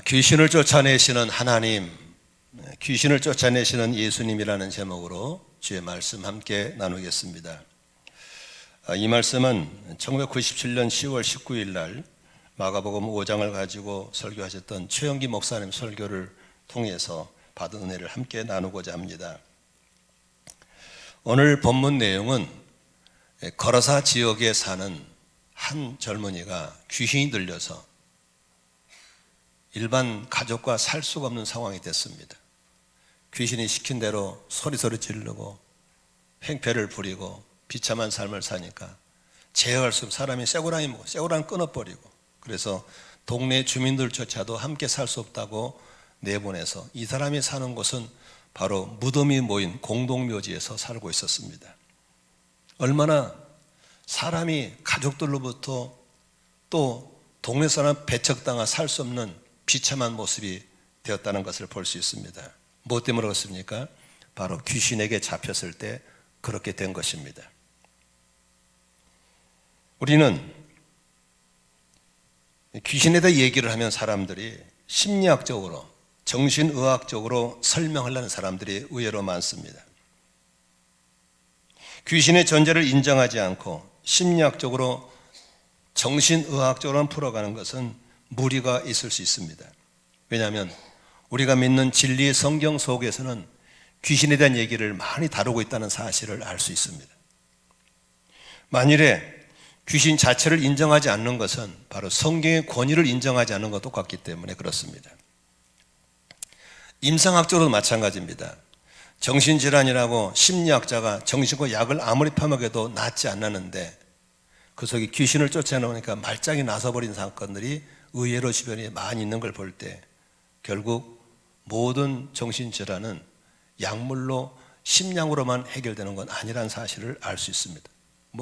귀신을 쫓아내시는 하나님, 귀신을 쫓아내시는 예수님이라는 제목으로 주의 말씀 함께 나누겠습니다. 이 말씀은 1997년 10월 19일 날 마가복음 5장을 가지고 설교하셨던 최영기 목사님 설교를 통해서 받은 은혜를 함께 나누고자 합니다. 오늘 본문 내용은 거라사 지역에 사는 한 젊은이가 귀신이 들려서 일반 가족과 살 수가 없는 상황이 됐습니다. 귀신이 시킨 대로 소리소리 지르고 횡패를 부리고 비참한 삶을 사니까 제어할 수 없는 사람이 쇠고랑이 먹고 쇠고랑 끊어버리고, 그래서 동네 주민들조차도 함께 살 수 없다고 내보내서 이 사람이 사는 곳은 바로 무덤이 모인 공동묘지에서 살고 있었습니다. 얼마나 사람이 가족들로부터 또 동네 사람 배척당하 살 수 없는 비참한 모습이 되었다는 것을 볼 수 있습니다. 무엇 때문에 그렇습니까? 바로 귀신에게 잡혔을 때 그렇게 된 것입니다. 우리는 귀신에 대해 얘기를 하면 사람들이 심리학적으로, 정신의학적으로 설명하려는 사람들이 의외로 많습니다. 귀신의 존재를 인정하지 않고 심리학적으로, 정신의학적으로 풀어가는 것은 무리가 있을 수 있습니다. 왜냐하면 우리가 믿는 진리의 성경 속에서는 귀신에 대한 얘기를 많이 다루고 있다는 사실을 알 수 있습니다. 만일에 귀신 자체를 인정하지 않는 것은 바로 성경의 권위를 인정하지 않는 것과 똑같기 때문에 그렇습니다. 임상학적으로도 마찬가지입니다. 정신질환이라고 심리학자가 정신과 약을 아무리 파먹여도 낫지 않았는데 그 속에 귀신을 쫓아내니까 말짱이 나서버린 사건들이 의외로 주변에 많이 있는 걸 볼 때 결국 모든 정신질환은 약물로, 심량으로만 해결되는 건 아니라는 사실을 알 수 있습니다.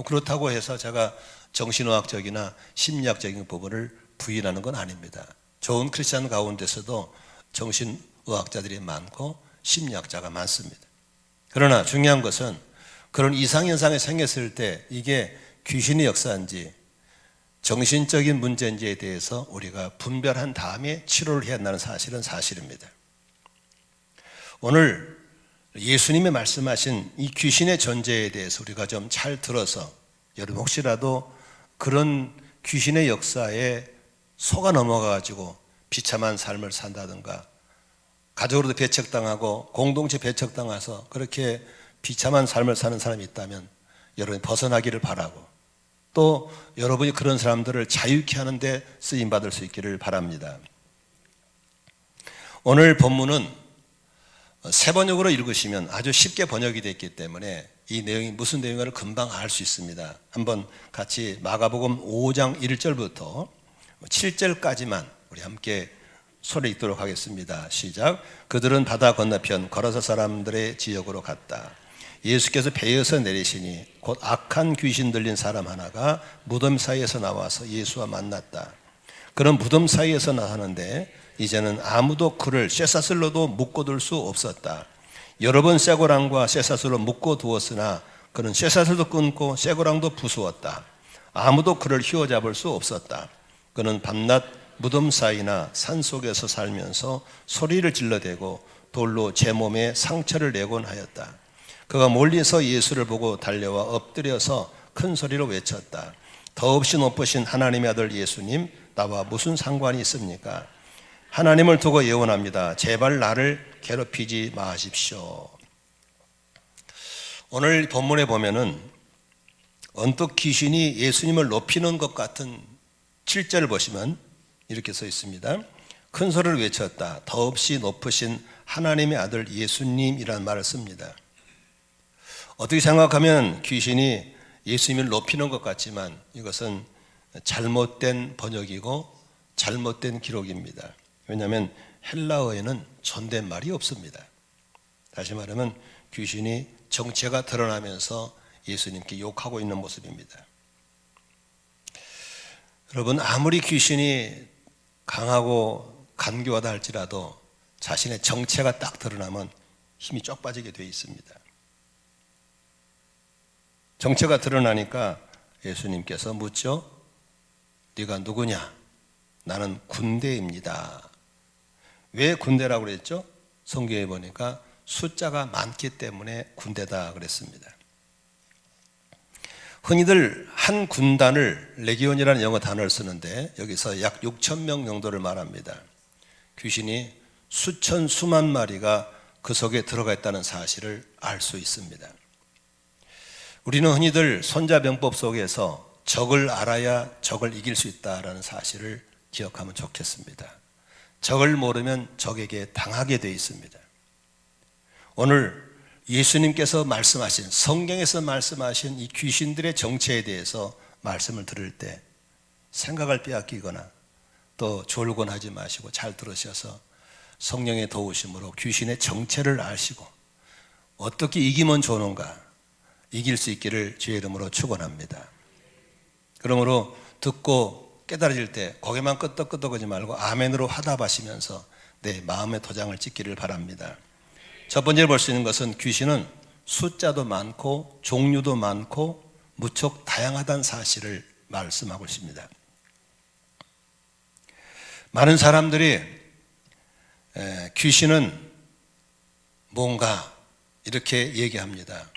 그렇다고 해서 제가 정신의학적이나 심리학적인 부분을 부인하는 건 아닙니다. 좋은 크리스찬 가운데서도 정신의학자들이 많고 심리학자가 많습니다. 그러나 중요한 것은 그런 이상현상이 생겼을 때 이게 귀신의 역사인지 정신적인 문제인지에 대해서 우리가 분별한 다음에 치료를 해야 한다는 사실은 사실입니다. 오늘 예수님이 말씀하신 이 귀신의 존재에 대해서 우리가 좀 잘 들어서, 여러분 혹시라도 그런 귀신의 역사에 속아 넘어가가지고 비참한 삶을 산다든가 가족으로도 배척당하고 공동체 배척당해서 그렇게 비참한 삶을 사는 사람이 있다면 여러분이 벗어나기를 바라고, 또 여러분이 그런 사람들을 자유케 하는 데 쓰임받을 수 있기를 바랍니다. 오늘 본문은 세 번역으로 읽으시면 아주 쉽게 번역이 됐기 때문에 이 내용이 무슨 내용인가를 금방 알 수 있습니다. 한번 같이 마가복음 5장 1절부터 7절까지만 우리 함께 소리 읽도록 하겠습니다. 시작. 그들은 바다 건너편 거라사 사람들의 지역으로 갔다. 예수께서 배에서 내리시니 곧 악한 귀신 들린 사람 하나가 무덤 사이에서 나와서 예수와 만났다. 그는 무덤 사이에서 나가는데 이제는 아무도 그를 쇠사슬로도 묶어둘 수 없었다. 여러 번 쇠고랑과 쇠사슬로 묶어두었으나 그는 쇠사슬도 끊고 쇠고랑도 부수었다. 아무도 그를 휘어잡을 수 없었다. 그는 밤낮 무덤 사이나 산속에서 살면서 소리를 질러대고 돌로 제 몸에 상처를 내곤 하였다. 그가 멀리서 예수를 보고 달려와 엎드려서 큰 소리로 외쳤다. 더없이 높으신 하나님의 아들 예수님, 나와 무슨 상관이 있습니까? 하나님을 두고 예언합니다. 제발 나를 괴롭히지 마십시오. 오늘 본문에 보면은 언뜻 귀신이 예수님을 높이는 것 같은 7절을 보시면 이렇게 써 있습니다. 큰 소리를 외쳤다. 더없이 높으신 하나님의 아들 예수님이라는 말을 씁니다. 어떻게 생각하면 귀신이 예수님을 높이는 것 같지만 이것은 잘못된 번역이고 잘못된 기록입니다. 왜냐하면 헬라어에는 존댓말이 없습니다. 다시 말하면 귀신이 정체가 드러나면서 예수님께 욕하고 있는 모습입니다. 여러분, 아무리 귀신이 강하고 간교하다 할지라도 자신의 정체가 딱 드러나면 힘이 쫙 빠지게 되어 있습니다. 정체가 드러나니까 예수님께서 묻죠. 네가 누구냐? 나는 군대입니다. 왜 군대라고 그랬죠? 성경에 보니까 숫자가 많기 때문에 군대다 그랬습니다. 흔히들 한 군단을 레기온이라는 영어 단어를 쓰는데 여기서 약 6천 명 정도를 말합니다. 귀신이 수천 수만 마리가 그 속에 들어가 있다는 사실을 알 수 있습니다. 우리는 흔히들 손자병법 속에서 적을 알아야 적을 이길 수 있다는 사실을 기억하면 좋겠습니다. 적을 모르면 적에게 당하게 되어 있습니다. 오늘 예수님께서 말씀하신, 성경에서 말씀하신 이 귀신들의 정체에 대해서 말씀을 들을 때 생각을 빼앗기거나 또 졸곤 하지 마시고 잘 들으셔서 성령의 도우심으로 귀신의 정체를 아시고 어떻게 이기면 좋은가, 이길 수 있기를 주의 이름으로 축원합니다. 그러므로 듣고 깨달아질 때 고개만 끄덕끄덕하지 말고 아멘으로 화답하시면서 내 마음의 도장을 찍기를 바랍니다. 첫 번째로 볼 수 있는 것은 귀신은 숫자도 많고 종류도 많고 무척 다양하다는 사실을 말씀하고 있습니다. 많은 사람들이 귀신은 뭔가 이렇게 얘기합니다.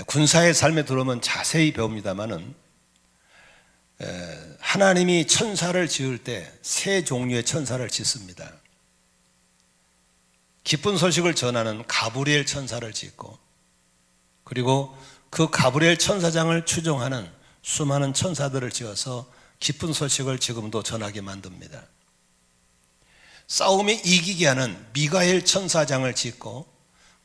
군사의 삶에 들어오면 자세히 배웁니다마는 하나님이 천사를 지을 때 세 종류의 천사를 짓습니다. 기쁜 소식을 전하는 가브리엘 천사를 짓고, 그리고 그 가브리엘 천사장을 추종하는 수많은 천사들을 지어서 기쁜 소식을 지금도 전하게 만듭니다. 싸움에 이기게 하는 미가엘 천사장을 짓고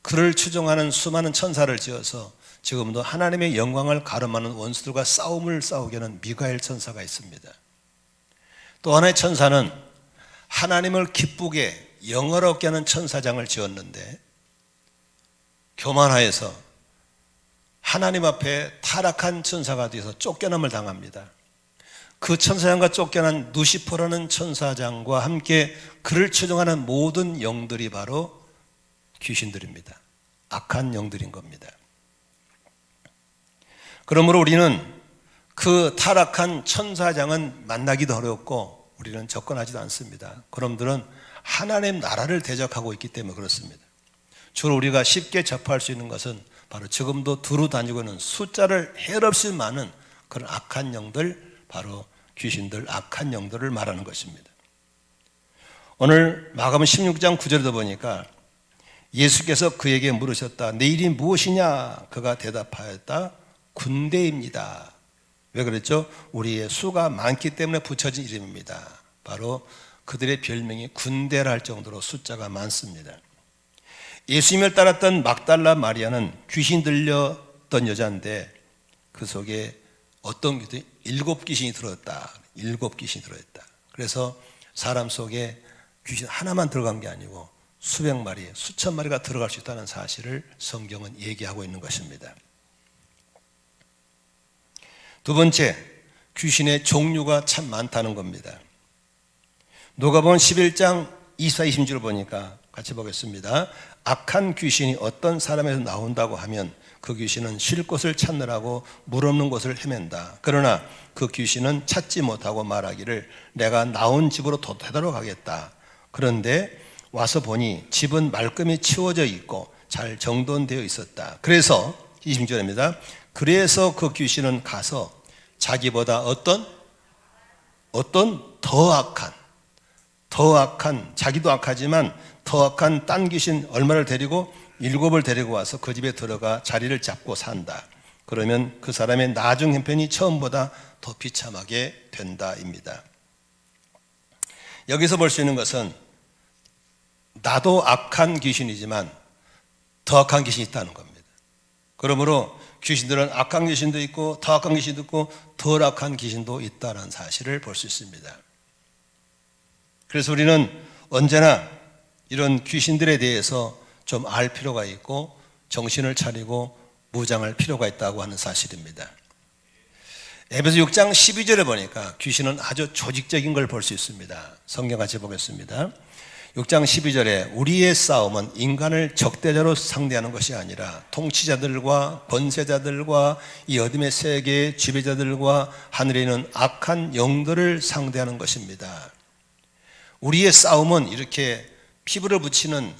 그를 추종하는 수많은 천사를 지어서 지금도 하나님의 영광을 가름하는 원수들과 싸움을 싸우게 하는 미가엘 천사가 있습니다. 또 하나의 천사는 하나님을 기쁘게 영화롭게 하는 천사장을 지었는데 교만하여서 하나님 앞에 타락한 천사가 되어서 쫓겨남을 당합니다. 그 천사장과 쫓겨난 누시퍼라는 천사장과 함께 그를 추종하는 모든 영들이 바로 귀신들입니다. 악한 영들인 겁니다. 그러므로 우리는 그 타락한 천사장은 만나기도 어렵고 우리는 접근하지도 않습니다. 그놈들은 하나님 나라를 대적하고 있기 때문에 그렇습니다. 주로 우리가 쉽게 접할 수 있는 것은 바로 지금도 두루 다니고 있는 숫자를 헬없이 많은 그런 악한 영들, 바로 귀신들, 악한 영들을 말하는 것입니다. 오늘 마가복음 16장 9절에도 보니까 예수께서 그에게 물으셨다. 내 이름이 무엇이냐? 그가 대답하였다. 군대입니다. 왜 그랬죠? 우리의 수가 많기 때문에 붙여진 이름입니다. 바로 그들의 별명이 군대라 할 정도로 숫자가 많습니다. 예수님을 따랐던 막달라 마리아는 귀신 들렸던 여자인데 그 속에 어떤 귀신이 7귀신이 들어있다. 7귀신이 들어있다. 그래서 사람 속에 귀신 하나만 들어간 게 아니고 수백 마리, 수천 마리가 들어갈 수 있다는 사실을 성경은 얘기하고 있는 것입니다. 두 번째, 귀신의 종류가 참 많다는 겁니다. 누가복음 11장 24, 26절을 보니까 같이 보겠습니다. 악한 귀신이 어떤 사람에서 나온다고 하면 그 귀신은 쉴 곳을 찾느라고 물 없는 곳을 헤맨다. 그러나 그 귀신은 찾지 못하고 말하기를 내가 나온 집으로 되돌아가겠다. 그런데 와서 보니 집은 말끔히 치워져 있고 잘 정돈되어 있었다. 그래서 26절입니다. 그래서 그 귀신은 가서 자기보다 어떤 더 악한, 자기도 악하지만 더 악한 딴 귀신 얼마를 데리고 7을 데리고 와서 그 집에 들어가 자리를 잡고 산다. 그러면 그 사람의 나중 형편이 처음보다 더 비참하게 된다입니다. 여기서 볼 수 있는 것은 나도 악한 귀신이지만 더 악한 귀신이 있다는 겁니다. 그러므로 귀신들은 악한 귀신도 있고 더 악한 귀신도 있고 덜 악한 귀신도 있다는 사실을 볼 수 있습니다. 그래서 우리는 언제나 이런 귀신들에 대해서 좀 알 필요가 있고 정신을 차리고 무장할 필요가 있다고 하는 사실입니다. 에베소 6장 12절에 보니까 귀신은 아주 조직적인 걸 볼 수 있습니다. 성경 같이 보겠습니다. 6장 12절에 우리의 싸움은 인간을 적대자로 상대하는 것이 아니라 통치자들과 권세자들과 이 어둠의 세계의 지배자들과 하늘에 있는 악한 영들을 상대하는 것입니다. 우리의 싸움은 이렇게 피부를 붙이는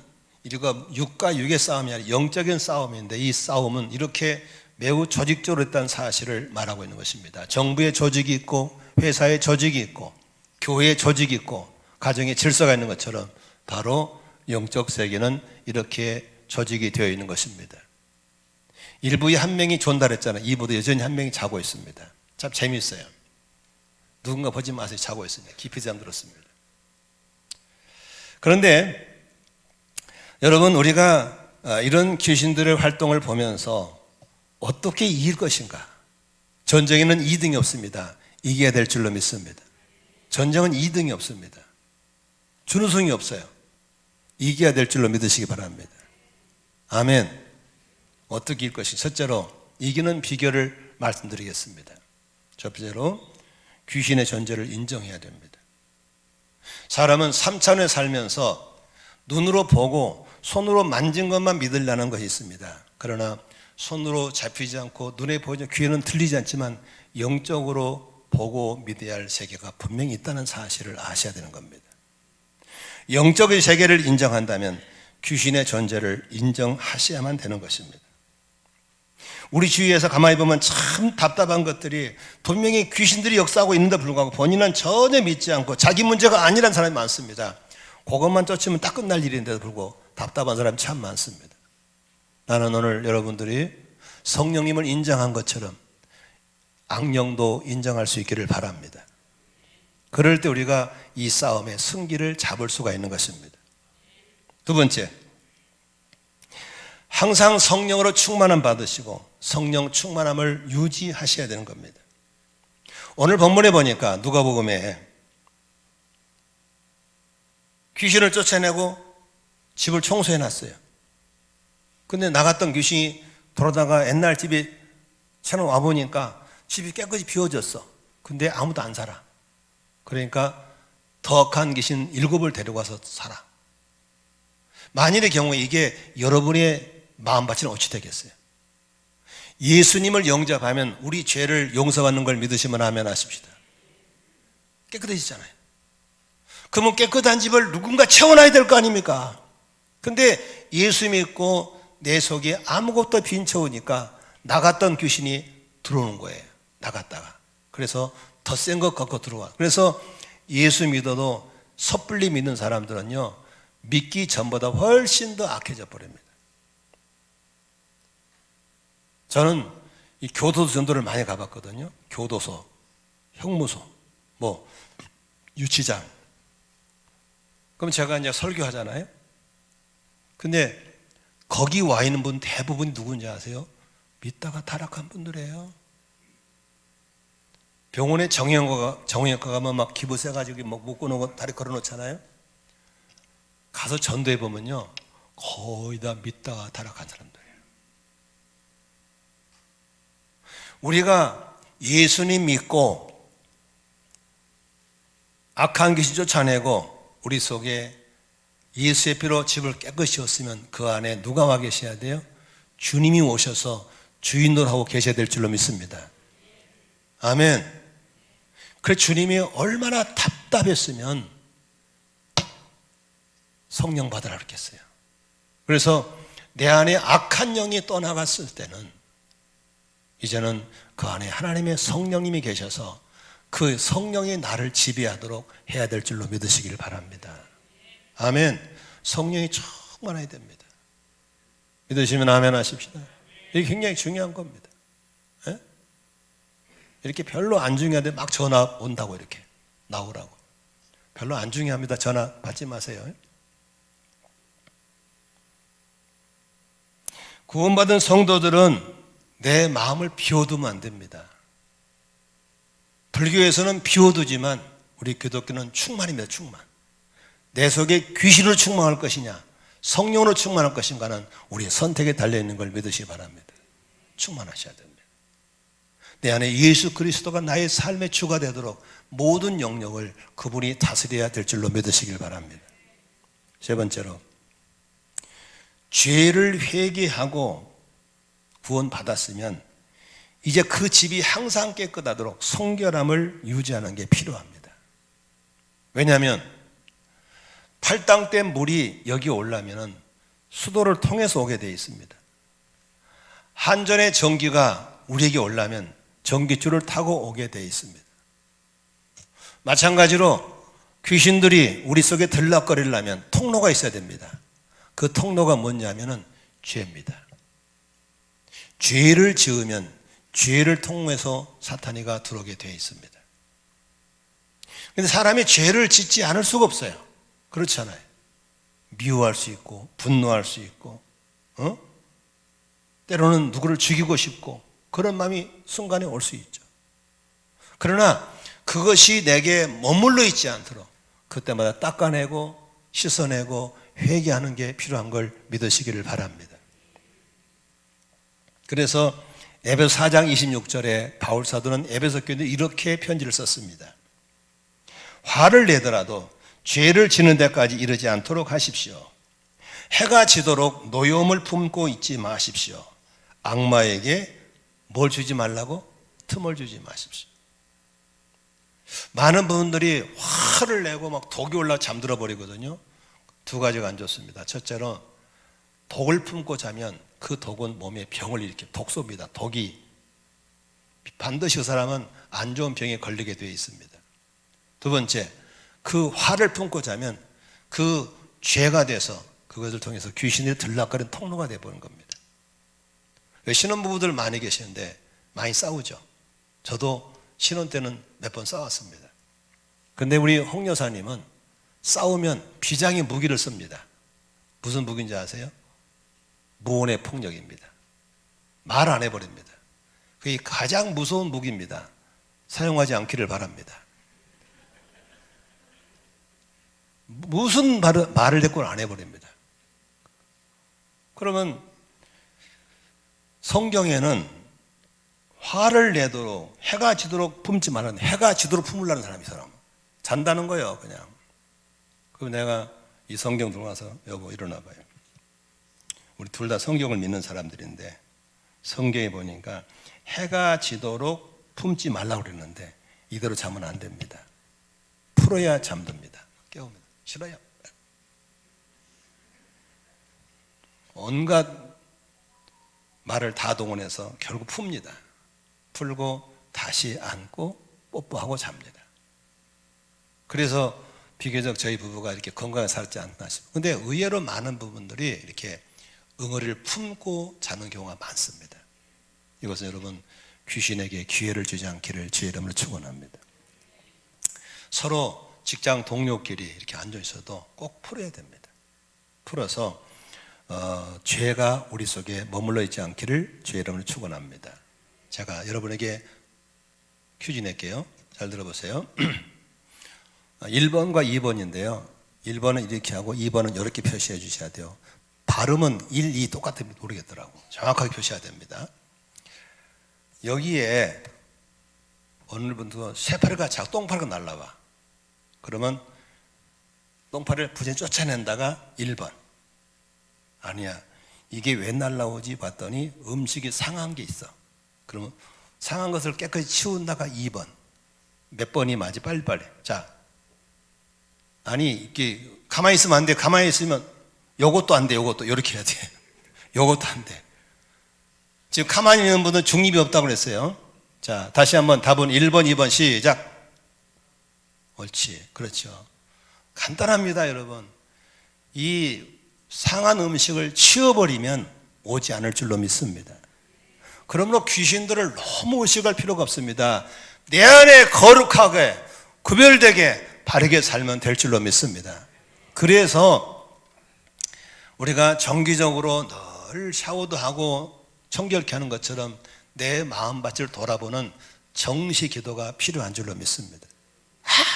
이거 육과 육의 싸움이 아니라 영적인 싸움인데, 이 싸움은 이렇게 매우 조직적으로 있다는 사실을 말하고 있는 것입니다. 정부의 조직이 있고 회사의 조직이 있고 교회의 조직이 있고 가정의 질서가 있는 것처럼 바로 영적 세계는 이렇게 조직이 되어 있는 것입니다. 1부에 한 명이 존달했잖아요. 2부도 여전히 한 명이 자고 있습니다. 참 재미있어요. 누군가 보지 마세요. 자고 있습니다. 깊이 잠들었습니다. 그런데 여러분, 우리가 이런 귀신들의 활동을 보면서 어떻게 이길 것인가? 전쟁에는 2등이 없습니다. 이겨야 될 줄로 믿습니다. 전쟁은 2등이 없습니다. 준우승이 없어요. 이겨야 될 줄로 믿으시기 바랍니다. 아멘. 어떻게 이길 것인가? 첫째로 이기는 비결을 말씀드리겠습니다. 첫째로 귀신의 존재를 인정해야 됩니다. 사람은 3차원에 살면서 눈으로 보고 손으로 만진 것만 믿으려는 것이 있습니다. 그러나 손으로 잡히지 않고 눈에 보이지 귀에는 들리지 않지만 영적으로 보고 믿어야 할 세계가 분명히 있다는 사실을 아셔야 되는 겁니다. 영적의 세계를 인정한다면 귀신의 존재를 인정하셔야만 되는 것입니다. 우리 주위에서 가만히 보면 참 답답한 것들이 분명히 귀신들이 역사하고 있는데 불구하고 본인은 전혀 믿지 않고 자기 문제가 아니라는 사람이 많습니다. 그것만 쫓으면 딱 끝날 일인데도 불구하고 답답한 사람이 참 많습니다. 나는 오늘 여러분들이 성령님을 인정한 것처럼 악령도 인정할 수 있기를 바랍니다. 그럴 때 우리가 이 싸움의 승기를 잡을 수가 있는 것입니다. 두 번째, 항상 성령으로 충만함 받으시고 성령 충만함을 유지하셔야 되는 겁니다. 오늘 본문에 보니까 누가복음에 귀신을 쫓아내고 집을 청소해 놨어요. 근데 나갔던 귀신이 돌아다가 옛날 집에 처럼 와보니까 집이 깨끗이 비워졌어. 근데 아무도 안 살아. 그러니까 더 악한 귀신 7을 데리고 와서 살아. 만일의 경우에 이게 여러분의 마음밭이는 어찌 되겠어요? 예수님을 영접하면 우리 죄를 용서받는 걸 믿으시면 아멘 하십시다. 깨끗해지잖아요. 그러면 깨끗한 집을 누군가 채워놔야 될 거 아닙니까? 근데 예수 믿고 내 속에 아무것도 빈 채우니까 나갔던 귀신이 들어오는 거예요. 나갔다가. 그래서 더 센 것 갖고 들어와. 그래서 예수 믿어도 섣불리 믿는 사람들은요, 믿기 전보다 훨씬 더 악해져 버립니다. 저는 이 교도소 전도를 많이 가봤거든요. 교도소, 형무소, 유치장. 그럼 제가 이제 설교하잖아요. 근데 거기 와 있는 분 대부분이 누군지 아세요? 믿다가 타락한 분들이에요. 병원에 정형외과 가면 막 기부 세가지고 막 묶어놓고 다리 걸어놓잖아요. 가서 전도해 보면요, 거의 다 믿다가 타락한 사람들이에요. 우리가 예수님 믿고 악한 귀신 쫓아내고 우리 속에 예수의 피로 집을 깨끗이 씌웠으면 그 안에 누가 와 계셔야 돼요? 주님이 오셔서 주인으로 하고 계셔야 될 줄로 믿습니다. 아멘. 그래, 주님이 얼마나 답답했으면 성령 받으라 그랬겠어요. 그래서 내 안에 악한 영이 떠나갔을 때는 이제는 그 안에 하나님의 성령님이 계셔서 그 성령이 나를 지배하도록 해야 될 줄로 믿으시길 바랍니다. 아멘. 성령이 충만해야 됩니다. 믿으시면 아멘 하십시다. 이게 굉장히 중요한 겁니다. 에? 이렇게 별로 안 중요한데 막 전화 온다고 이렇게 나오라고. 별로 안 중요합니다. 전화 받지 마세요. 구원받은 성도들은 내 마음을 비워두면 안 됩니다. 불교에서는 비워두지만 우리 기독교는 충만입니다. 충만. 내 속에 귀신으로 충만할 것이냐 성령으로 충만할 것인가는 우리의 선택에 달려있는 걸 믿으시기 바랍니다. 충만하셔야 됩니다. 내 안에 예수 그리스도가 나의 삶의 주가 되도록 모든 영역을 그분이 다스려야 될 줄로 믿으시길 바랍니다. 세 번째로, 죄를 회개하고 구원받았으면 이제 그 집이 항상 깨끗하도록 성결함을 유지하는 게 필요합니다. 왜냐하면 팔당댐 물이 여기 오려면 수도를 통해서 오게 되어 있습니다. 한전의 전기가 우리에게 오려면 전기줄을 타고 오게 되어 있습니다. 마찬가지로 귀신들이 우리 속에 들락거리려면 통로가 있어야 됩니다. 그 통로가 뭐냐면은 죄입니다. 죄를 지으면 죄를 통해서 사탄이가 들어오게 되어 있습니다. 그런데 사람이 죄를 짓지 않을 수가 없어요. 그렇잖아요. 미워할 수 있고 분노할 수 있고 때로는 누구를 죽이고 싶고 그런 마음이 순간에 올 수 있죠. 그러나 그것이 내게 머물러 있지 않도록 그때마다 닦아내고 씻어내고 회개하는 게 필요한 걸 믿으시기를 바랍니다. 그래서 에베소 4장 26절에 바울 사도는 에베소 교회에 이렇게 편지를 썼습니다. 화를 내더라도 죄를 지는 데까지 이르지 않도록 하십시오. 해가 지도록 노여움을 품고 있지 마십시오. 악마에게 뭘 주지 말라고? 틈을 주지 마십시오. 많은 분들이 화를 내고 막 독이 올라 잠들어 버리거든요. 두 가지가 안 좋습니다. 첫째로 독을 품고 자면 그 독은 몸에 병을 일으켜 독소입니다. 독이 반드시 그 사람은 안 좋은 병에 걸리게 되어 있습니다. 두 번째, 그 화를 품고 자면 그 죄가 돼서 그것을 통해서 귀신이 들락거리는 통로가 되어버린 겁니다. 신혼부부들 많이 계시는데 많이 싸우죠. 저도 신혼 때는 몇 번 싸웠습니다. 근데 우리 홍 여사님은 싸우면 비장의 무기를 씁니다. 무슨 무기인지 아세요? 무언의 폭력입니다. 말 안 해버립니다. 그게 가장 무서운 무기입니다. 사용하지 않기를 바랍니다. 무슨 말을 대꾸를 안 해버립니다. 그러면 성경에는 화를 내도록 해가 지도록 품지 말라는, 해가 지도록 품으려는 사람이 사람 잔다는 거예요. 그냥. 그럼 내가 이 성경 들고 와서 여보 일어나 봐요. 우리 둘 다 성경을 믿는 사람들인데 성경에 보니까 해가 지도록 품지 말라고 그랬는데 이대로 자면 안 됩니다. 풀어야 잠듭니다. 깨웁니다. 싫어요. 온갖 말을 다 동원해서 결국 풉니다. 풀고 다시 안고 뽀뽀하고 잡니다. 그래서 비교적 저희 부부가 이렇게 건강하게 살지 않나 싶어요. 근데 의외로 많은 부분들이 이렇게 응어리를 품고 자는 경우가 많습니다. 이것은 여러분 귀신에게 기회를 주지 않기를 주의 이름으로 축원합니다. 서로 직장 동료끼리 이렇게 앉아 있어도 꼭 풀어야 됩니다. 풀어서 죄가 우리 속에 머물러 있지 않기를 주의 이름으로 축원합니다. 제가 여러분에게 퀴즈 낼게요. 잘 들어보세요. 1번과 2번인데요. 1번은 이렇게 하고 2번은 이렇게 표시해 주셔야 돼요. 발음은 1, 2 똑같으면 모르겠더라고. 정확하게 표시해야 됩니다. 여기에 어느 분도 새파리가 똥파리가 날라와. 그러면 똥파리를 부지런히 쫓아낸다가 1번. 아니야. 이게 왜 날라오지 봤더니 음식이 상한 게 있어. 그러면 상한 것을 깨끗이 치운다가 2번. 몇 번이 맞지? 빨리빨리. 자, 아니 이게 가만히 있으면 안 돼. 가만히 있으면 요것도 안 돼. 요것도 이렇게 해야 돼. 요것도 안 돼. 지금 가만히 있는 분은 중립이 없다고 그랬어요. 자, 다시 한번 답은 1번, 2번 시작. 옳지. 그렇죠. 간단합니다, 여러분. 이 상한 음식을 치워버리면 오지 않을 줄로 믿습니다. 그러므로 귀신들을 너무 의식할 필요가 없습니다. 내 안에 거룩하게 구별되게 바르게 살면 될 줄로 믿습니다. 그래서 우리가 정기적으로 늘 샤워도 하고 청결케 하는 것처럼 내 마음밭을 돌아보는 정시 기도가 필요한 줄로 믿습니다.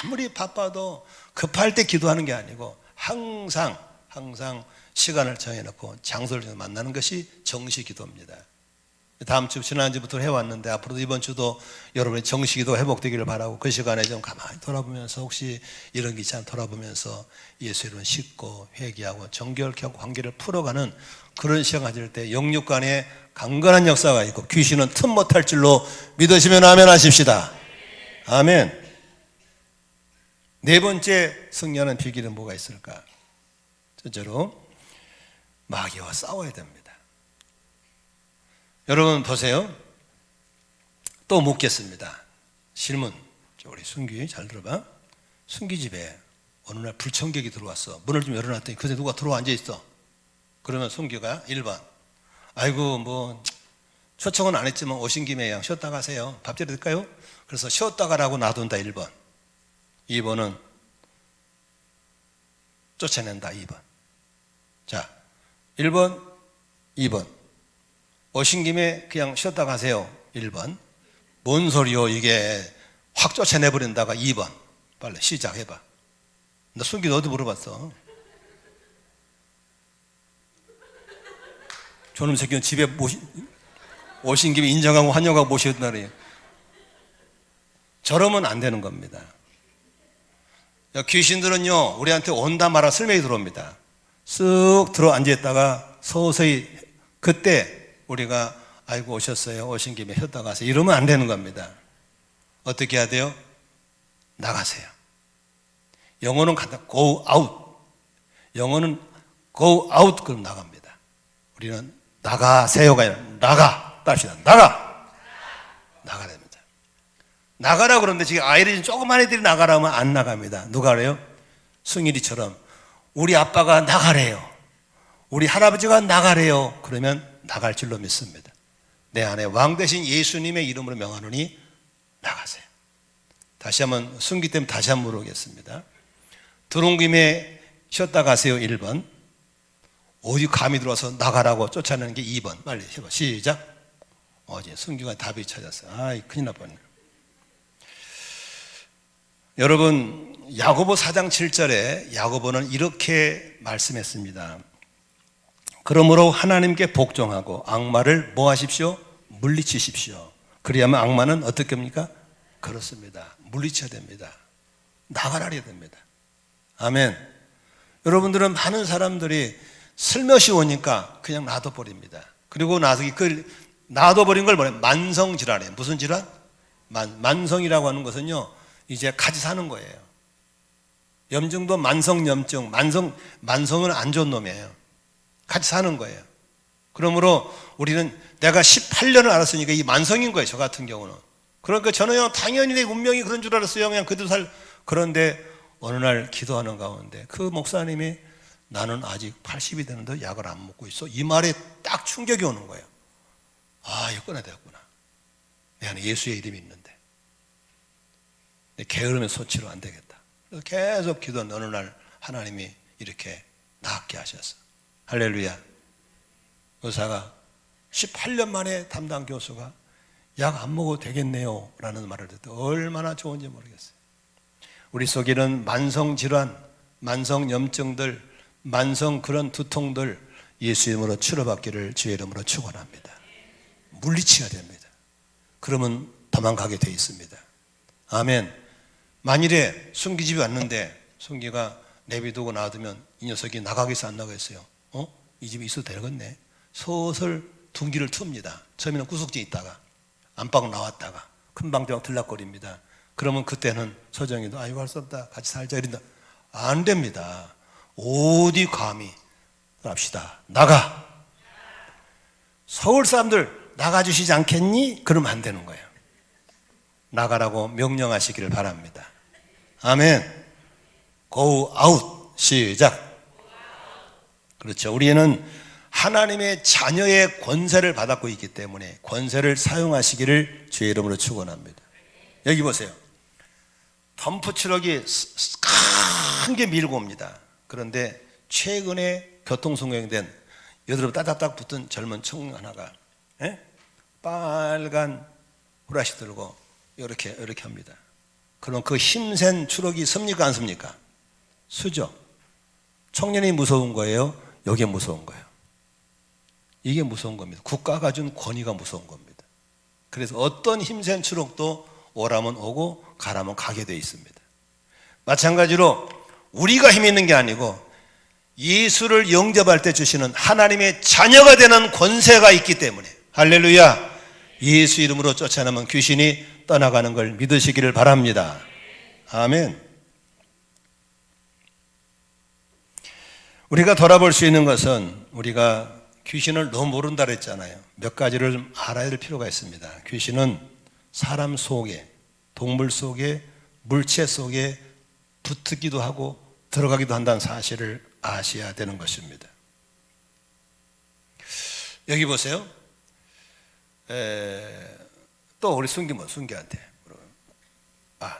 아무리 바빠도 급할 때 기도하는 게 아니고 항상 시간을 정해놓고 장소를 정해서 만나는 것이 정시 기도입니다. 다음 주 지난주부터 해왔는데 앞으로도 이번 주도 여러분의 정시 기도 회복되기를 바라고 그 시간에 좀 가만히 돌아보면서 혹시 이런 게 있지 않나 돌아보면서 예수 이름 씻고 회개하고 정결케 하고 관계를 풀어가는 그런 시간 가질 때 영육 간에 강건한 역사가 있고 귀신은 틈 못할 줄로 믿으시면 아멘 하십시다. 아멘. 네 번째 승리하는 비결은 뭐가 있을까? 첫째로 마귀와 싸워야 됩니다. 여러분 보세요. 또 묻겠습니다. 질문. 우리 순기 잘 들어봐. 순기 집에 어느 날 불청객이 들어왔어. 문을 좀 열어놨더니 그새 누가 들어와 앉아있어. 그러면 순기가 1번, 아이고 뭐 초청은 안 했지만 오신 김에 그냥 쉬었다 가세요. 밥 드릴까요? 그래서 쉬었다 가라고 놔둔다. 1번. 2번은 쫓아낸다. 2번. 자, 1번, 2번. 오신 김에 그냥 쉬었다 가세요. 1번. 뭔 소리요 이게. 확 쫓아내버린다가 2번. 빨리 시작해봐. 나 순기 너도 물어봤어. 저놈 새끼는 집에 오신 김에 인정하고 환영하고 모셨나 그래요. 저러면 안 되는 겁니다. 귀신들은요 우리한테 온다 말아 설명이 들어옵니다. 쓱 들어 앉아있다가 서서히 그때 우리가 아이고 오셨어요. 오신 김에 쉬었다 가세요. 이러면 안 되는 겁니다. 어떻게 해야 돼요? 나가세요. 영어는 간다. go out. 영어는 go out. 그럼 나갑니다. 우리는 나가세요가 아니라 나가. 따릅시다. 나가. 나가야 됩니다. 나가라 그러는데 지금 아이들이 조그만 애들이 나가라 하면 안 나갑니다. 누가 그래요? 승일이처럼 우리 아빠가 나가래요. 우리 할아버지가 나가래요. 그러면 나갈 줄로 믿습니다. 내 안에 왕 대신 예수님의 이름으로 명하노니 나가세요. 다시 한번 순기 때문에 다시 한번 물어보겠습니다. 들어온 김에 쉬었다 가세요. 1번. 어디 감이 들어와서 나가라고 쫓아내는 게 2번. 빨리 해봐. 시작. 어제 순기가 답이 찾았어요. 아이 큰일 날 뻔했네. 여러분 야고보 4장 7절에 야고보는 이렇게 말씀했습니다. 그러므로 하나님께 복종하고 악마를 뭐 하십시오? 물리치십시오. 그래야만 악마는 어떻게 합니까? 그렇습니다. 물리쳐야 됩니다. 나가라 해야 됩니다. 아멘. 여러분들은 많은 사람들이 슬며시 오니까 그냥 놔둬버립니다. 그리고 나서 그 놔둬버린 걸 뭐래요? 만성질환이에요. 무슨 질환? 만성이라고 하는 것은요 이제 같이 사는 거예요. 염증도 만성염증. 만성은 안 좋은 놈이에요. 같이 사는 거예요. 그러므로 우리는 내가 18년을 알았으니까 이 만성인 거예요. 저 같은 경우는. 그러니까 저는 그냥 당연히 내 운명이 그런 줄 알았어요. 그냥 그대로 그런데 어느 날 기도하는 가운데 그 목사님이 나는 아직 80이 되는데 약을 안 먹고 있어. 이 말에 딱 충격이 오는 거예요. 아, 이거 끊어야 되겠구나. 내 안에 예수의 이름이 있는데. 내 게으름의 소치로 안 되겠다. 그래서 계속 기도한 어느 날 하나님이 이렇게 낫게 하셨어. 할렐루야. 의사가 18년 만에 담당 교수가 약 안 먹어도 되겠네요 라는 말을 듣고 얼마나 좋은지 모르겠어요. 우리 속에는 만성질환, 만성염증들, 만성 그런 두통들 예수 이름으로 치료받기를 주의 이름으로 축원합니다. 물리치가 됩니다. 그러면 도망가게 돼 있습니다. 아멘. 만일에 순기집이 왔는데 순기가 내비두고 놔두면 이 녀석이 나가겠어 안 나가겠어요? 이 집에 있어도 되겠네. 서슬 둔기를 툽니다. 처음에는 구석지에 있다가 안방 나왔다가 큰방벽 들락거립니다. 그러면 그때는 서정이도 아이고 할 수 없다 같이 살자 이런다. 안 됩니다. 어디 감히 합시다. 나가. 서울 사람들 나가주시지 않겠니? 그러면 안 되는 거예요. 나가라고 명령하시기를 바랍니다. 아멘. Go out. 시작. 그렇죠. 우리는 하나님의 자녀의 권세를 받았고 있기 때문에 권세를 사용하시기를 주의 이름으로 축원합니다. 여기 보세요. 덤프 트럭이 큰 게 밀고 옵니다. 그런데 최근에 교통성공된 여드름 따닥따닥 붙은 젊은 청년 하나가 빨간 후라시 들고 이렇게 합니다. 그럼 그 힘센 트럭이 섭니까 안 섭니까? 서죠. 청년이 무서운 거예요? 이게 무서운 거예요. 이게 무서운 겁니다. 국가가 준 권위가 무서운 겁니다. 그래서 어떤 힘센 트럭도 오라면 오고 가라면 가게 되어 있습니다. 마찬가지로 우리가 힘 있는 게 아니고 예수를 영접할 때 주시는 하나님의 자녀가 되는 권세가 있기 때문에 할렐루야. 예수 이름으로 쫓아내면 귀신이 떠나가는 걸 믿으시기를 바랍니다. 아멘. 우리가 돌아볼 수 있는 것은 우리가 귀신을 너무 모른다 그랬잖아요. 몇 가지를 좀 알아야 될 필요가 있습니다. 귀신은 사람 속에, 동물 속에, 물체 속에 붙기도 하고 들어가기도 한다는 사실을 아셔야 되는 것입니다. 여기 보세요. 또 우리 순기한테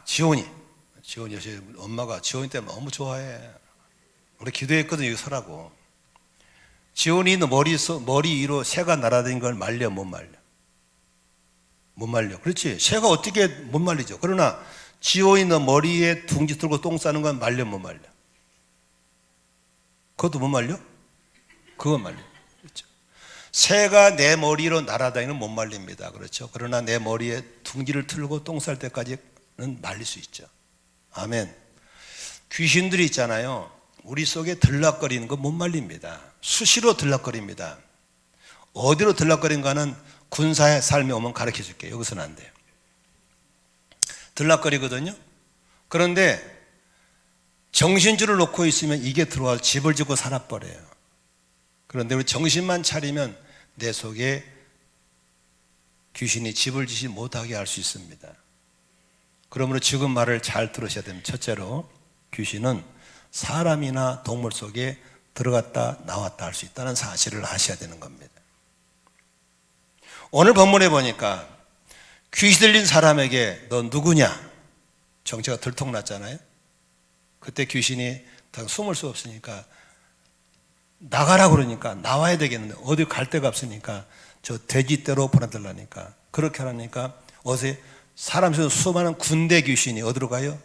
지원이 요새 엄마가 지원이 때문에 너무 좋아해. 우리 기도했거든요. 여기 서라고. 지원이 너 머리 위로 새가 날아다니는 걸 말려 못 말려? 못 말려. 그렇지. 새가 어떻게 못 말리죠. 그러나 지원이 너 머리에 둥지 들고 똥 싸는 건 말려 못 말려? 그것도 못 말려? 그건 말려. 그렇죠. 새가 내 머리로 날아다니는 못 말립니다. 그렇죠. 그러나 내 머리에 둥지를 틀고 똥 쌀 때까지는 말릴 수 있죠. 아멘. 귀신들이 있잖아요. 우리 속에 들락거리는 거 못 말립니다. 수시로 들락거립니다. 어디로 들락거린가는 군사의 삶에 오면 가르쳐 줄게요. 여기서는 안 돼요. 들락거리거든요. 그런데 정신줄을 놓고 있으면 이게 들어와서 집을 짓고 살아버려요. 그런데 우리 정신만 차리면 내 속에 귀신이 집을 짓지 못하게 할 수 있습니다. 그러므로 지금 말을 잘 들으셔야 됩니다. 첫째로 귀신은 사람이나 동물 속에 들어갔다 나왔다 할 수 있다는 사실을 아셔야 되는 겁니다. 오늘 본문에 보니까 귀신 들린 사람에게 너 누구냐? 정체가 들통났잖아요. 그때 귀신이 더 숨을 수 없으니까 나가라 그러니까 나와야 되겠는데 어디 갈 데가 없으니까 저 돼지떼로 보내달라니까 그렇게 하라니까 어제 사람 속에 수많은 군대 귀신이 어디로 가요?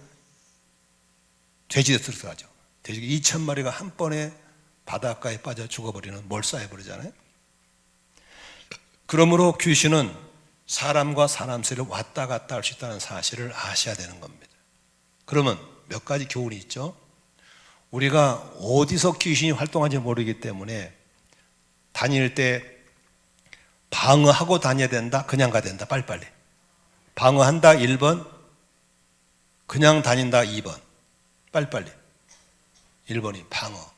돼지떼로 들어가죠. 돼지가 2,000마리가 한 번에 바닷가에 빠져 죽어버리는 몰사해 버리잖아요. 그러므로 귀신은 사람과 사람 사이를 왔다 갔다 할 수 있다는 사실을 아셔야 되는 겁니다. 그러면 몇 가지 교훈이 있죠. 우리가 어디서 귀신이 활동하는지 모르기 때문에 다닐 때 방어하고 다녀야 된다, 그냥 가야 된다, 빨리빨리. 방어한다 1번, 그냥 다닌다 2번. 빨리빨리. 1번이 방어.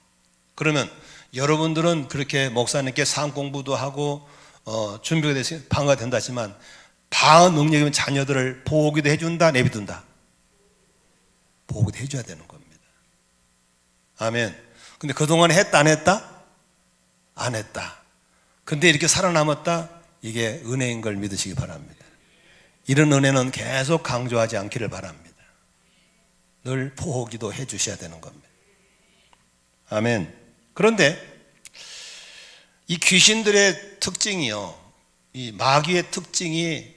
그러면 여러분들은 그렇게 목사님께 사업 공부도 하고 준비가 돼서 방어가 된다 하지만 방어 능력이면 자녀들을 보호기도 해준다, 내비둔다? 보호기도 해줘야 되는 겁니다. 아멘. 근데 그동안 했다 안 했다? 안 했다. 근데 이렇게 살아남았다? 이게 은혜인 걸 믿으시기 바랍니다. 이런 은혜는 계속 강조하지 않기를 바랍니다. 늘 보호기도 해 주셔야 되는 겁니다. 아멘. 그런데 이 귀신들의 특징이요, 이 마귀의 특징이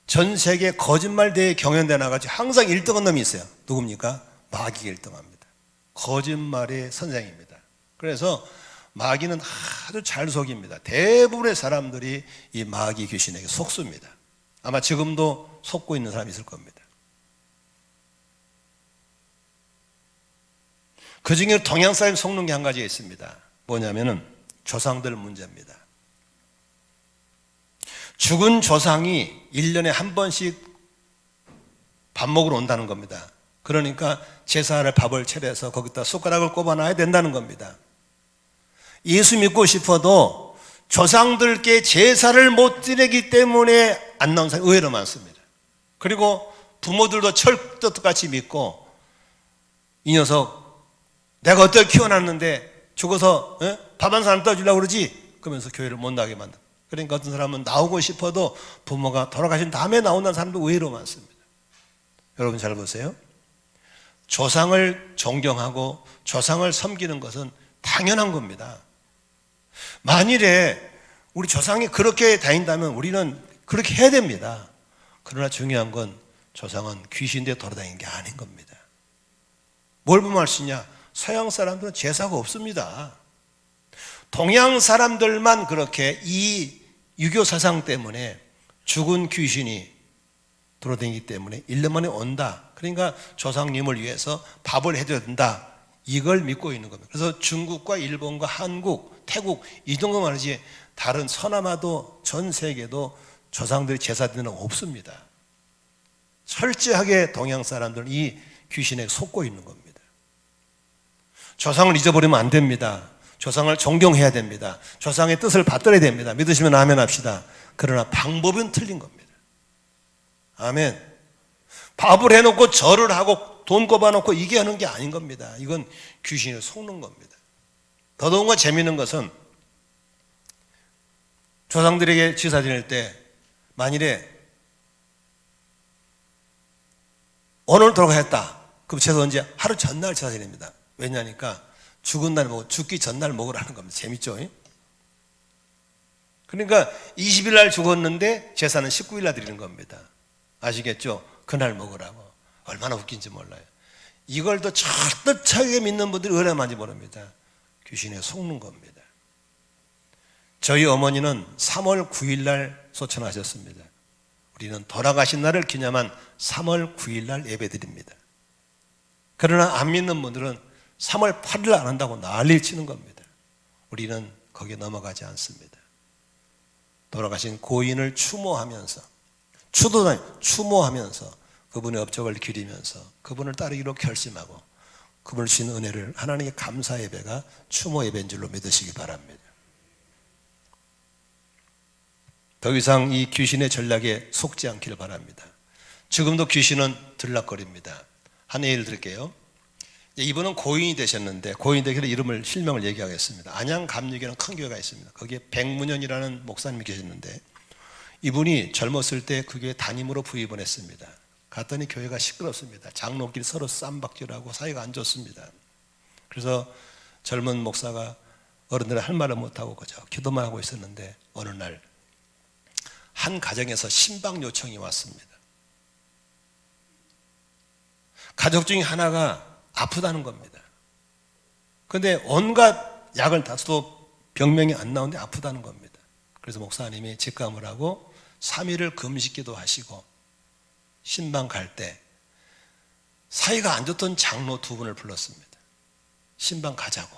전 세계 거짓말대회 경연대 나가지고 항상 1등한 놈이 있어요. 누굽니까? 마귀가 1등합니다. 거짓말의 선생입니다. 그래서 마귀는 아주 잘 속입니다. 대부분의 사람들이 이 마귀 귀신에게 속습니다. 아마 지금도 속고 있는 사람이 있을 겁니다. 그 중에 동양사람 속는 게 한 가지가 있습니다. 뭐냐면은 조상들 문제입니다. 죽은 조상이 1년에 한 번씩 밥 먹으러 온다는 겁니다. 그러니까 제사를 밥을 차려서 거기다 숟가락을 꼽아놔야 된다는 겁니다. 예수 믿고 싶어도 조상들께 제사를 못 드리기 때문에 안 나온 사람이 의외로 많습니다. 그리고 부모들도 철떡같이 믿고 이 녀석 내가 어떻게 키워놨는데 죽어서 밥 한 사람 떠주려고 그러지? 그러면서 교회를 못 나게 만든다. 그러니까 어떤 사람은 나오고 싶어도 부모가 돌아가신 다음에 나온다는 사람도 의외로 많습니다. 여러분 잘 보세요. 조상을 존경하고 조상을 섬기는 것은 당연한 겁니다. 만일에 우리 조상이 그렇게 다닌다면 우리는 그렇게 해야 됩니다. 그러나 중요한 건 조상은 귀신대 돌아다니는 게 아닌 겁니다. 뭘 보면 알 수 있냐? 서양 사람들은 제사가 없습니다. 동양 사람들만 그렇게 이 유교 사상 때문에 죽은 귀신이 돌아다니기 때문에 1년 만에 온다. 그러니까 조상님을 위해서 밥을 해줘야 된다. 이걸 믿고 있는 겁니다. 그래서 중국과 일본과 한국, 태국 이 정도만 하지 다른 서남아도 전 세계도 조상들이 제사 드리는 건 없습니다. 철저하게 동양 사람들은 이 귀신에 속고 있는 겁니다. 조상을 잊어버리면 안 됩니다. 조상을 존경해야 됩니다. 조상의 뜻을 받들어야 됩니다. 믿으시면 아멘 합시다. 그러나 방법은 틀린 겁니다. 아멘. 밥을 해놓고 절을 하고 돈 꼽아놓고 이게 하는 게 아닌 겁니다. 이건 귀신을 속는 겁니다. 더더군가 재미있는 것은 조상들에게 제사 지낼 때 만일에 오늘 돌아가셨다. 그럼 제사 언제? 하루 전날 제사 지냅니다. 왜냐니까 죽은 날 먹고 죽기 전날 먹으라는 겁니다. 재밌죠? 그러니까 20일 날 죽었는데 제사는 19일 날 드리는 겁니다. 아시겠죠? 그날 먹으라고. 얼마나 웃긴지 몰라요. 이걸 더 철저하게 믿는 분들이 얼마나 많이 모릅니다. 귀신에 속는 겁니다. 저희 어머니는 3월 9일 날 소천하셨습니다. 우리는 돌아가신 날을 기념한 3월 9일 날 예배드립니다. 그러나 안 믿는 분들은 3월 8일 안 한다고 난리를 치는 겁니다. 우리는 거기에 넘어가지 않습니다. 돌아가신 고인을 추모하면서 추모하면서 그분의 업적을 기리면서 그분을 따르기로 결심하고 그분을 주신 은혜를 하나님께 감사 예배가 추모 예배인 줄로 믿으시기 바랍니다. 더 이상 이 귀신의 전략에 속지 않기를 바랍니다. 지금도 귀신은 들락거립니다. 한 예를 들게요. 이분은 고인이 되셨는데 고인이 되기를 이름을 실명을 얘기하겠습니다. 안양 감리교라는 큰 교회가 있습니다. 거기에 백문현이라는 목사님이 계셨는데 이분이 젊었을 때 그 교회 담임으로 부임을 했습니다. 갔더니 교회가 시끄럽습니다. 장로끼리 서로 쌈박질하고 사이가 안 좋습니다. 그래서 젊은 목사가 어른들 할 말을 못하고 그저 기도만 하고 있었는데 어느 날 한 가정에서 신방 요청이 왔습니다. 가족 중에 하나가 아프다는 겁니다. 그런데 온갖 약을 다 써도 병명이 안 나오는데 아프다는 겁니다. 그래서 목사님이 직감을 하고 3일을 금식기도 하시고 신방 갈 때 사이가 안 좋던 장로 2분을 불렀습니다. 신방 가자고.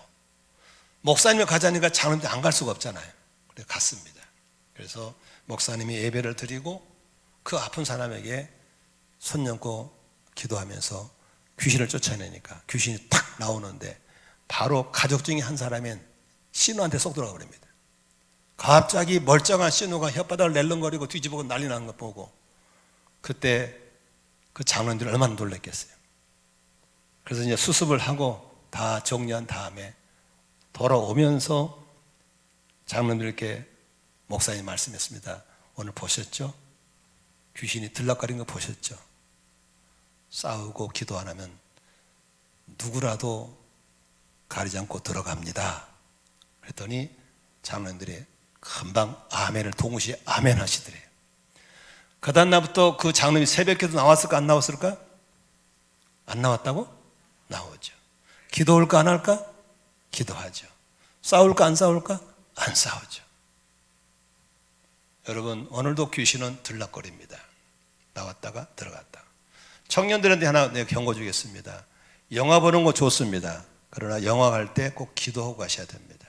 목사님이 가자니까 장로님들 안 갈 수가 없잖아요. 그래서 갔습니다. 그래서 목사님이 예배를 드리고 그 아픈 사람에게 손 얹고 기도하면서 귀신을 쫓아내니까 귀신이 탁 나오는데 바로 가족 중에 한 사람인 신우한테 쏙 들어가 버립니다. 갑자기 멀쩡한 신우가 혓바닥을 낼름거리고 뒤집어고 난리 나는 거 보고 그때 그 장로님들이 얼마나 놀랐겠어요. 그래서 이제 수습을 하고 다 정리한 다음에 돌아오면서 장로님들께 목사님이 말씀했습니다. 오늘 보셨죠? 귀신이 들락거리는 거 보셨죠? 싸우고 기도 안 하면 누구라도 가리지 않고 들어갑니다. 그랬더니 장로님들이 금방 아멘을 동시에 아멘 하시더래요. 그 다음날부터 그 장로님이 새벽에도 나왔을까 안 나왔을까? 안 나왔다고? 나오죠. 기도할까 안 할까? 기도하죠. 싸울까 안 싸울까? 안 싸우죠. 여러분 오늘도 귀신은 들락거립니다. 나왔다가 들어갔다. 청년들한테 하나 내가 경고 주겠습니다. 영화 보는 거 좋습니다. 그러나 영화 갈 때 꼭 기도하고 가셔야 됩니다.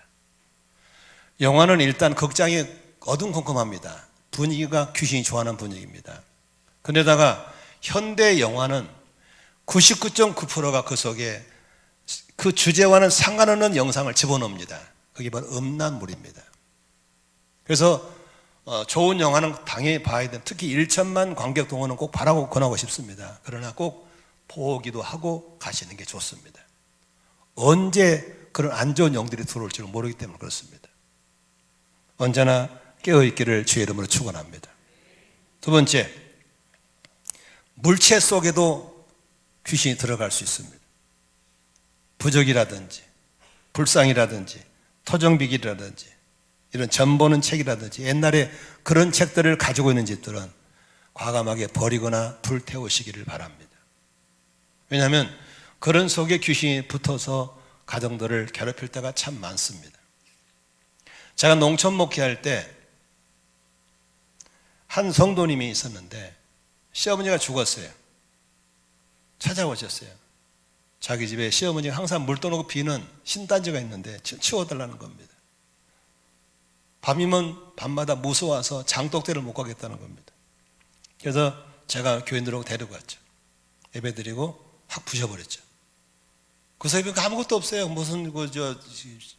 영화는 일단 극장이 어둠컴컴합니다. 분위기가 귀신이 좋아하는 분위기입니다. 그런데다가 현대 영화는 99.9%가 그 속에 그 주제와는 상관없는 영상을 집어넣습니다. 그게 바로 음란물입니다. 그래서 좋은 영화는 당연히 봐야 돼요. 특히 1천만 관객 동원은 꼭 바라고 권하고 싶습니다. 그러나 꼭 보기도 하고 가시는 게 좋습니다. 언제 그런 안 좋은 영들이 들어올지 모르기 때문에 그렇습니다. 언제나 깨어있기를 주의 이름으로 축원합니다. 두 번째, 물체 속에도 귀신이 들어갈 수 있습니다. 부적이라든지 불상이라든지 토정비기라든지 이런 점 보는 책이라든지 옛날에 그런 책들을 가지고 있는 집들은 과감하게 버리거나 불태우시기를 바랍니다. 왜냐하면 그런 속에 귀신이 붙어서 가정들을 괴롭힐 때가 참 많습니다. 제가 농촌 목회할 때 한 성도님이 있었는데 시어머니가 죽었어요. 찾아오셨어요. 자기 집에 시어머니가 항상 물 떠놓고 비는 신단지가 있는데 치워달라는 겁니다. 밤이면 밤마다 무서워서 장독대를 못 가겠다는 겁니다. 그래서 제가 교인들하고 데리고 갔죠. 예배 드리고 확 부셔버렸죠. 구석에 아무것도 없어요. 무슨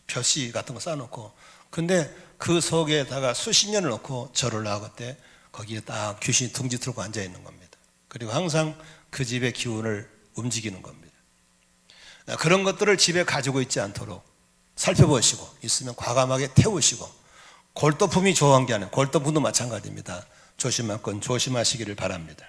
벼씨 같은 거 쌓아놓고. 근데 그 속에다가 수십 년을 놓고 절을 하겠대. 거기에 딱 귀신이 둥지 틀고 앉아 있는 겁니다. 그리고 항상 그 집의 기운을 움직이는 겁니다. 그런 것들을 집에 가지고 있지 않도록 살펴보시고, 있으면 과감하게 태우시고, 골도품이 좋아한 게 아니에요. 골도품도 마찬가지입니다. 조심할 건 조심하시기를 바랍니다.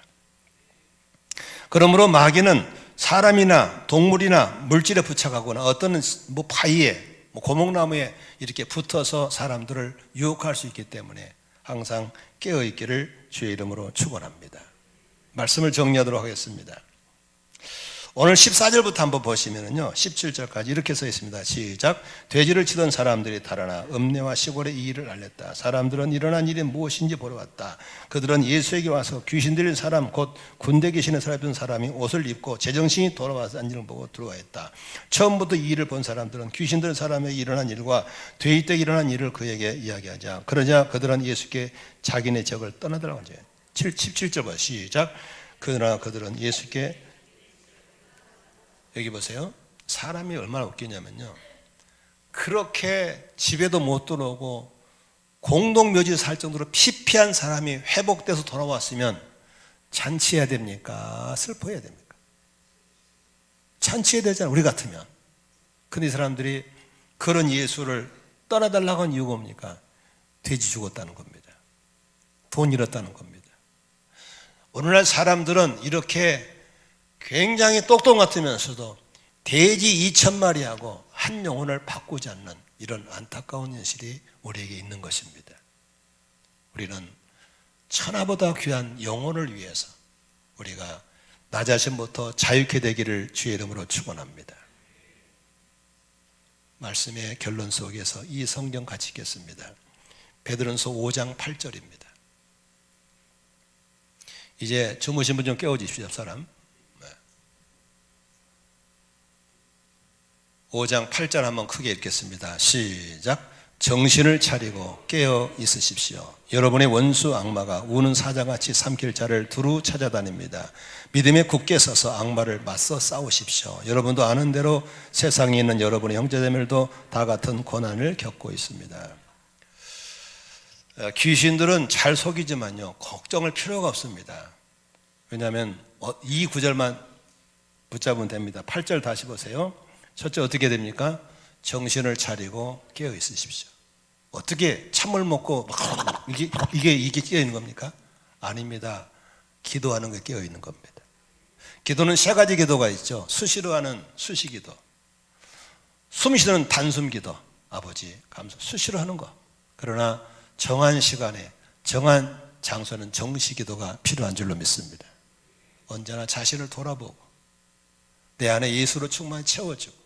그러므로 마귀는 사람이나 동물이나 물질에 부착하거나 어떤 바위에, 고목나무에 이렇게 붙어서 사람들을 유혹할 수 있기 때문에 항상 깨어있기를 주의 이름으로 축원합니다. 말씀을 정리하도록 하겠습니다. 오늘 14절부터 한번 보시면요, 17절까지 이렇게 써 있습니다. 시작. 돼지를 치던 사람들이 달아나 읍내와 시골의 이 일을 알렸다. 사람들은 일어난 일이 무엇인지 보러 왔다. 그들은 예수에게 와서 귀신 들린 사람, 곧 군대 계시는 사람이 옷을 입고 제정신이 돌아와서 앉는 걸 보고 들어와있다. 처음부터 이 일을 본 사람들은 귀신 들린 사람에게 일어난 일과 돼지 때 일어난 일을 그에게 이야기하자. 그러자 그들은 예수께 자기네 적을 떠나더라고 하죠. 17절 봐. 시작. 그러나 그들은 예수께, 여기 보세요. 사람이 얼마나 웃기냐면요, 그렇게 집에도 못 들어오고 공동묘지 살 정도로 피폐한 사람이 회복돼서 돌아왔으면 잔치해야 됩니까? 슬퍼해야 됩니까? 잔치해야 되잖아요, 우리 같으면. 근데 이 사람들이 그런 예수를 떠나달라고 한 이유가 뭡니까? 돼지 죽었다는 겁니다. 돈 잃었다는 겁니다. 오늘날 사람들은 이렇게 굉장히 똑똑 같으면서도 돼지 2,000마리하고 한 영혼을 바꾸지 않는 이런 안타까운 현실이 우리에게 있는 것입니다. 우리는 천하보다 귀한 영혼을 위해서 우리가 나 자신부터 자유케 되기를 주의 이름으로 축원합니다. 말씀의 결론 속에서 이 성경 같이 읽겠습니다. 베드로전서 5장 8절입니다. 이제 주무신 분 좀 깨워주십시오, 사람. 5장 8절 한번 크게 읽겠습니다. 시작. 정신을 차리고 깨어 있으십시오. 여러분의 원수 악마가 우는 사자같이 삼킬 자를 두루 찾아다닙니다. 믿음에 굳게 서서 악마를 맞서 싸우십시오. 여러분도 아는 대로 세상에 있는 여러분의 형제자매들도 다 같은 고난을 겪고 있습니다. 귀신들은 잘 속이지만요, 걱정할 필요가 없습니다. 왜냐하면 이 구절만 붙잡으면 됩니다. 8절 다시 보세요. 첫째 어떻게 됩니까? 정신을 차리고 깨어 있으십시오. 어떻게 참을 먹고 이게 깨어 있는 겁니까? 아닙니다. 기도하는 게 깨어 있는 겁니다. 기도는 세 가지 기도가 있죠. 수시로 하는 수시기도, 숨 쉬는 단숨기도, 아버지 감사, 수시로 하는 거. 그러나 정한 시간에 정한 장소는 정시기도가 필요한 줄로 믿습니다. 언제나 자신을 돌아보고 내 안에 예수로 충만히 채워주고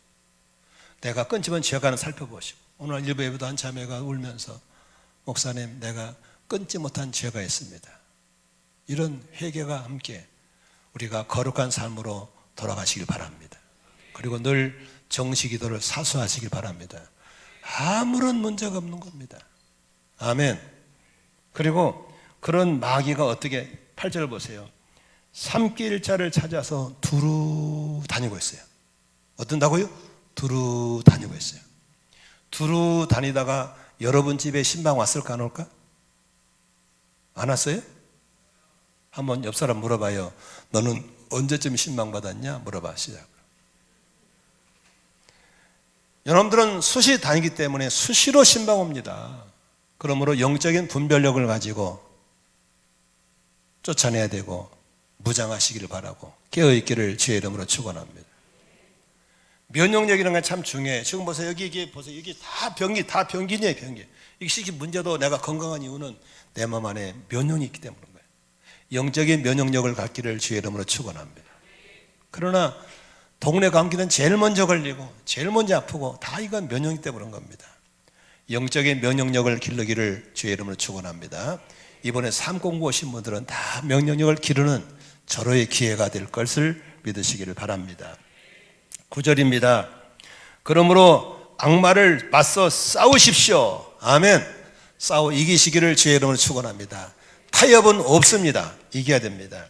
내가 끊지만 죄가는 살펴보시고, 오늘 일부 예배도 한 자매가 울면서 목사님 내가 끊지 못한 죄가 있습니다. 이런 회개가 함께 우리가 거룩한 삶으로 돌아가시길 바랍니다. 그리고 늘 정시기도를 사수하시길 바랍니다. 아무런 문제가 없는 겁니다. 아멘. 그리고 그런 마귀가 어떻게, 8절 보세요. 삼킬 자를 찾아서 두루 다니고 있어요. 어떤다고요? 두루 다니고 있어요. 두루 다니다가 여러분 집에 신방 왔을까 안 올까? 안 왔어요? 한번 옆 사람 물어봐요. 너는 언제쯤 신방 받았냐? 물어봐. 시작. 여러분들은 수시 다니기 때문에 수시로 신방 옵니다. 그러므로 영적인 분별력을 가지고 쫓아내야 되고 무장하시기를 바라고 깨어있기를 주의 이름으로 축원합니다. 면역력이라는 건 참 중요해요. 지금 보세요. 여기 보세요. 여기 다 병기네요, 병기. 이게 문제도 내가 건강한 이유는 내 몸 안에 면역이 있기 때문인 거예요. 영적인 면역력을 갖기를 주의 이름으로 축원합니다. 그러나 동네 감기는 제일 먼저 걸리고 제일 먼저 아프고 다 이건 면역력 때문인 겁니다. 영적인 면역력을 기르기를 주의 이름으로 축원합니다. 이번에 삶공부 오신 분들은 다 면역력을 기르는 절호의 기회가 될 것을 믿으시기를 바랍니다. 9절입니다. 그러므로 악마를 맞서 싸우십시오. 아멘. 싸워 이기시기를 주의 이름으로 축원합니다. 타협은 없습니다. 이겨야 됩니다.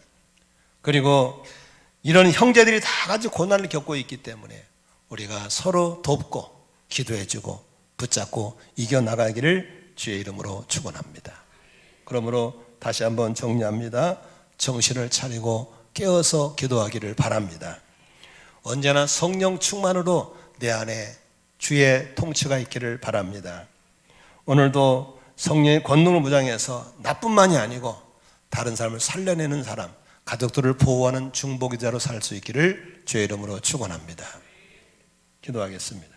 그리고 이런 형제들이 다 같이 고난을 겪고 있기 때문에 우리가 서로 돕고 기도해주고 붙잡고 이겨나가기를 주의 이름으로 축원합니다. 그러므로 다시 한번 정리합니다. 정신을 차리고 깨어서 기도하기를 바랍니다. 언제나 성령 충만으로 내 안에 주의 통치가 있기를 바랍니다. 오늘도 성령의 권능을 무장해서 나뿐만이 아니고 다른 사람을 살려내는 사람, 가족들을 보호하는 중보기자로 살 수 있기를 주의 이름으로 축원합니다. 기도하겠습니다.